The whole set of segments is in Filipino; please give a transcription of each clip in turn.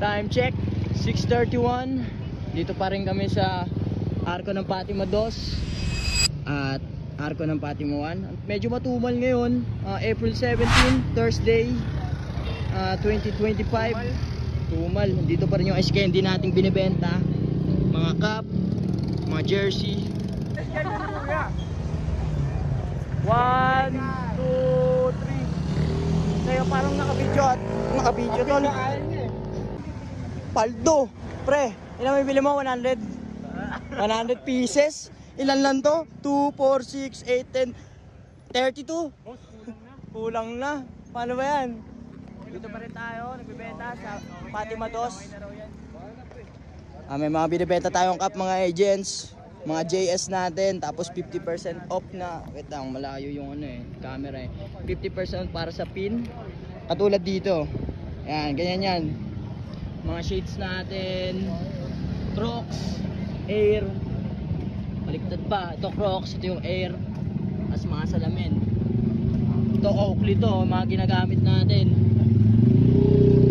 Time check, 6:31. Dito pa rin kami sa Arco ng Fatima 2 at Arco ng Fatima 1. Medyo matumal ngayon, April 17, Thursday, 2025. Tumal. Dito pa rin yung ice candy nating binibenta. Mga cup, mga jersey. 1, 2, 3. Kaya parang nakabidyo tol. Paldo, pre. Ilan may bili mo? 100? 100 pieces? Ilan lang to? 2, 4, 6, 8, 10, 32? Kulang na. Paano ba yan? Dito pa rin tayo, nagbibenta sa Fatima 2. May mga binibenta tayong cup, mga agents, mga JS natin, tapos 50% off na. Wait lang, malayo yung camera 50% para sa pin. Katulad dito. Yan, ganyan yan. Mga shades natin, Crocs, Air. Baliktad pa, ito Crocs, ito yung Air. Tapos mga salamin. Ito Oakley to, mga ginagamit natin.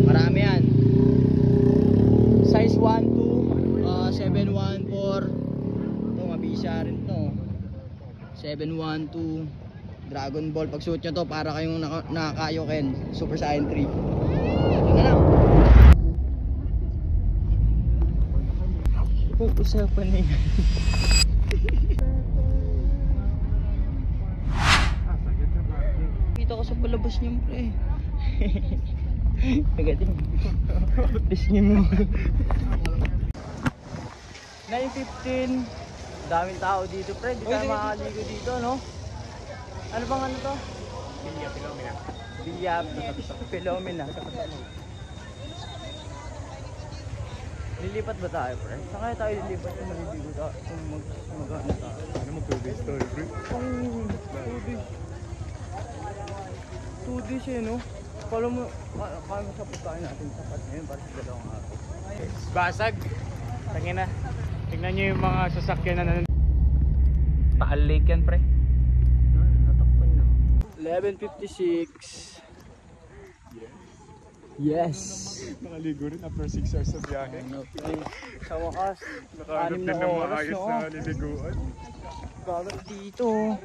Marami yan. Size 1, 2, 7, 1, 4. Ito, mabisa rin to. 7, 1, 2. Dragon Ball. Pag suot nyo to, para kayong nakakayoken. Super Saiyan 3. Ito na lang. Pag-usapan na yan. Kita ko sa palabas niyo, pre. Nagating. Please niyo mo. 9:15. Daming tao dito, pre. Di tayo makakaligo dito, no? Ano bang ano to? Villa Filomena. Villa Filomena. Lilipat ba tayo, pre? Saan kaya tayo lilipat kung maliligo tayo? Kung mag-ano tayo? Ano mag-2 days tayo, pre? 2 days. 2 days eh, no? Kala mo, kaya mo sa pagkain natin sapat ngayon para sa 2 araw. Basag. Tangin na. Tingnan nyo yung mga sasakyan na nandun. Taal Lake yan, pre. Natakpan na. 11:56. Yes. Nakaligo rin after 6 hours sa biyahe. Sa wakas, Nakahanap din ng maayos na liliguan. Gagat dito.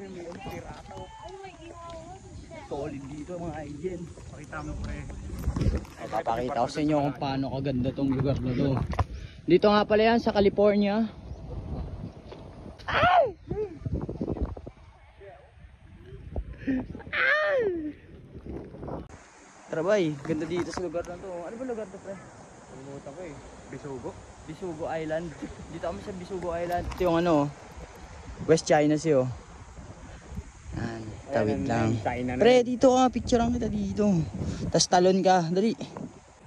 Solid dito mga agent. Pakita mo, pre. Papakita ko sa inyo kung paano kaganda tong lugar na to. Dito nga pala yan sa California. Ay! Ay! Trabay, ganda dito sa lugar na to. Ano ba lugar to, pre? Pumuta ko eh. Bisugo? Bisugo Island. Dito kami sa Bisugo Island. Ito yung ano, West China Sea oh. Yan, tawid lang. Pre, dito ka, picturean kita dito. Tapos talon ka, dali.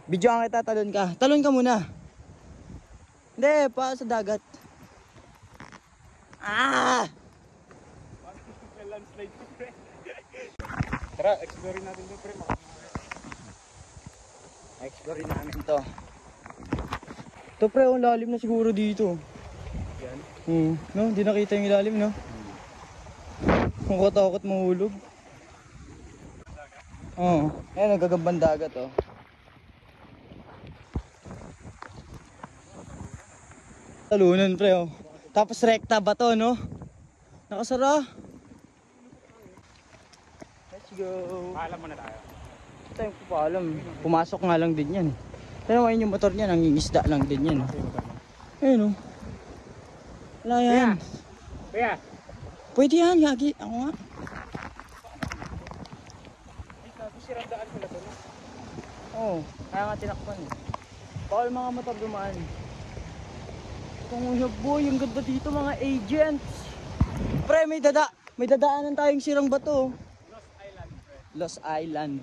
Videoan kita, talon ka. Talon ka muna. Hindi, pa sa dagat. Ah! Landslide to, pre. Tara, explore natin to, pre. Explore namin to. Ito, pre, ang lalim na siguro dito. Yan. No, hindi nakita yung ilalim, no? Kung katakot mahulog. Oo. Ayan, nagagambang dagat, oh. Talunan, pre, oh. Tapos rekta ba to, no? Nakasara. Let's go. Paalam muna tayo. Tayo paalam. Pumasok nga lang din yan. Pero ayun yung motor niya, nangingisda lang din yan. Ayun, oh. Wala yan. Kuya. Pwede yan, yagi. Ako nga. Ay, tapos sirandaan ko na to, no? Oo, kaya nga tinakpan eh. Bawal mga motor dumaan. Itong boy, yung ganda dito mga agents. Pre, may dadaanan tayong sirang bato. Lost Island, pre. Lost Island.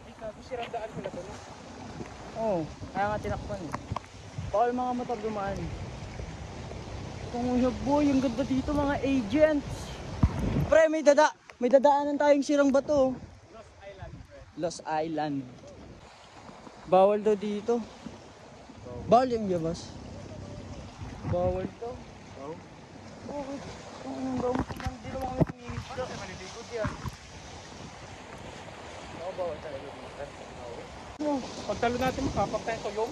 Ay, tapos sirandaan ko na to, no? Oo, kaya nga tinakpan eh. Bawal mga motor dumaan. Itong boy, yung ganda dito mga agents. Pre, may dadaanan tayong sirang bato. Lost Island, pre. Lost Island. Bawal daw dito. Bawal yung yabas. Bawal daw. Oh? Bakit? Anong daw? Hindi naman kami tumigisda. Kasi malilikod yan. Ako bawal talaga dito. mo. Pagtalo natin, mapapakteso yung.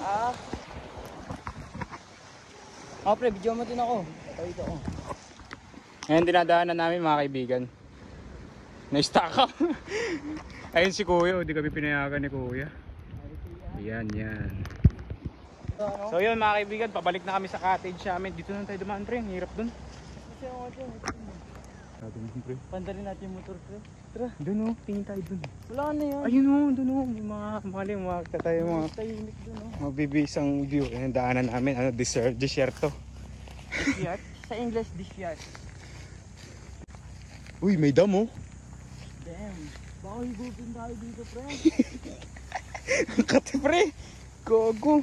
Pre, video mo din ako. Ito ako. Ngayon dinadaanan namin mga kaibigan. Na-stack up. Ayun si Kuya, hindi kami pinayagan ni Kuya. Yan. So yun mga kaibigan, pabalik na kami sa cottage namin. Dito na tayo dumaan pre, ang hirap dun. Pandarin natin yung motor, pre. Tara, dun tingin tayo dun. Wala na yan. Ayun dun mga mali, mga tayo mga Tahimik dun, mabibisang view. Ayan, daanan namin, desierto. Dishyat? Sa English, dishyat. Uy, may damo. Damn. Baka higupin tayo dito, pre. Kati pre, gogo.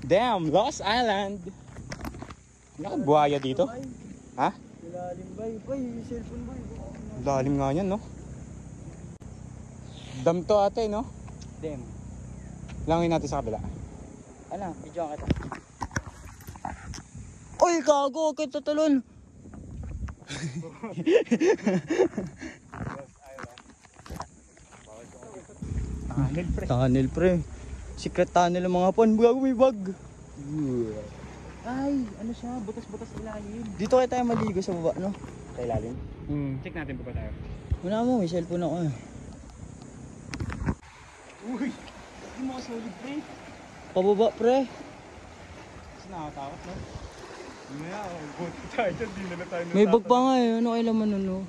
Damn, Lost Island. Nakabuhaya dito? Ha? Ilalim ba? Bay, yung cellphone ba? Lalim nga yan, no? Dam to ate, no? Damn. Langin natin sa kabila. Ano? Video kita. Uy, gago! Huwag kayo tutulon! Tunnel, pre. Tunnel, pre. Secret tunnel ng mga pan. Gago, may bag. Ay, ano siya? Butas-butas ilalim. Dito kayo tayo maligo sa baba, no? Sa ilalim? Check natin pa ba tayo? Wala mo, may cellphone ako eh. Uy! Hindi mo solid, pre. Pababa, pre. Kasi nakakatakot, no? Maya, buti tayo dyan. Di na tayo May bag pa nga eh. Ano kayo laman nun, no?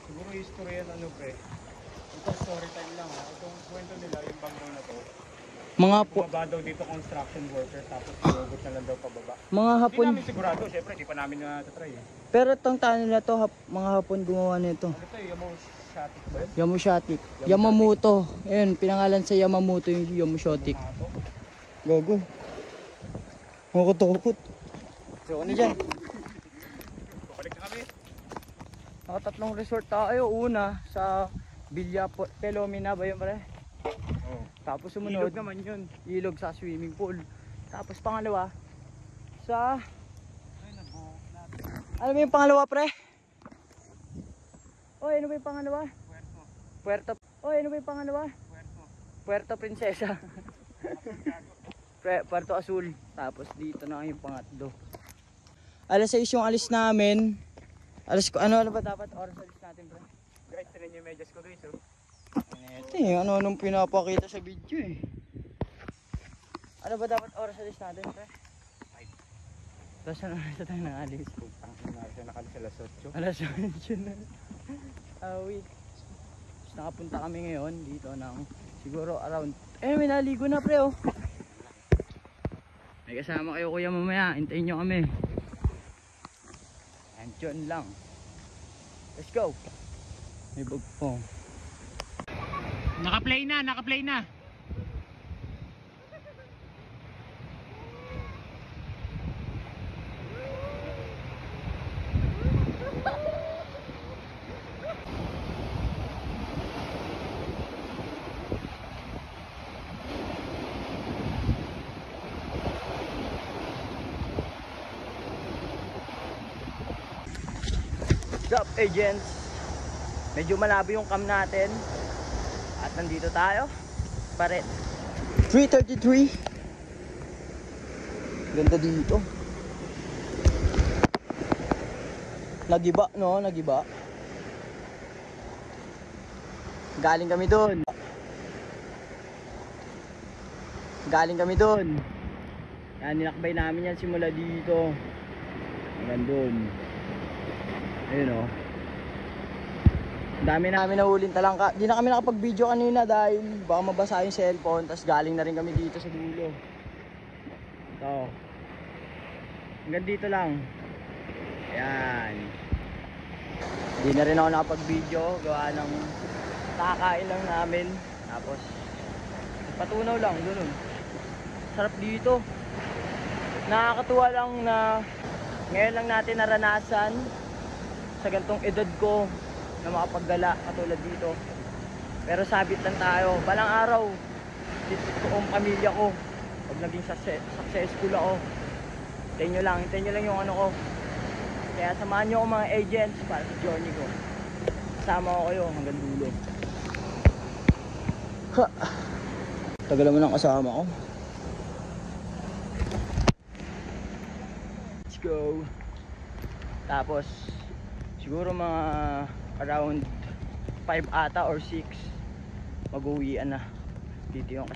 Siguro history yan, ano, pre. Ito story time lang, ha? Itong kwento nila, yung bangko na to. Mga Bumaba daw dito construction worker, tapos robot na lang daw pababa. mga Hindi hapon. namin sigurado, syempre, di pa namin na-try eh. Pero itong tunnel na to, mga hapon gumawa nito. Ito yung Yamoshatic ba yun? Yamoshatic. Yamamoto. Ayun, pinangalan sa Yamamoto yung Yamoshatic. Gago. Makutukot. So ano dyan? Balik na kami. Nakatatlong resort tayo. Una sa Villa Pelomina ba yun, pre? Oo. Tapos sumunod, Ilog naman yun. ilog sa swimming pool. Tapos pangalawa, sa... Ano ba yung pangalawa, pre? Oy, ano ba yung pangalawa? Puerto. Oy, ano ba yung pangalawa? Puerto Princesa. Puerto Azul. Tapos dito na yung pangatlo. Alas 6 yung alis namin. Ano ba dapat oras alis natin, pre? Guys, tinan yung medyas ko guys, oh. Ito eh, ano-anong pinapakita sa video eh. Ano ba dapat oras alis natin, pre? 5. Tapos ano oras na tayo nang alis? Putang ina, siya nakalis alas 8. Alas 8 na. Wait. Tapos nakapunta kami ngayon dito ng siguro around... may naligo na, pre, oh. May kasama kayo kuya mamaya. Hintayin nyo kami. Andyan lang. Let's go. May bag po. Naka-play na. What's up, agents? Medyo malabo yung cam natin. At nandito tayo. Pa rin. 3:33. Ganda dito. Nagiba, no? Nagiba. Galing kami doon. Yan, ninakbay namin yan simula dito. Hanggang doon. Ayun o. Dami namin nahulin talangka. Di na kami nakapag-video kanina dahil baka mabasa yung cellphone. Tapos galing na rin kami dito sa dulo. Ito. Hanggang dito lang. Ayan. Di na rin ako nakapag-video. Gawa ng kakain lang namin. Tapos patunaw lang doon. Sarap dito. Nakakatuwa lang na ngayon lang natin naranasan sa gantong edad ko na makapaggala katulad dito. Pero sabit lang tayo. Balang araw, dito ang pamilya ko. Pag naging successful ako, hintayin nyo lang yung ano ko. Kaya samahan nyo ako mga agents para sa journey ko. Kasama ko kayo hanggang dulo. Ha. Tagal naman ang kasama ko. Let's go. Tapos siguro mga around 5 ata or 6 mag-uwian na. Dito yung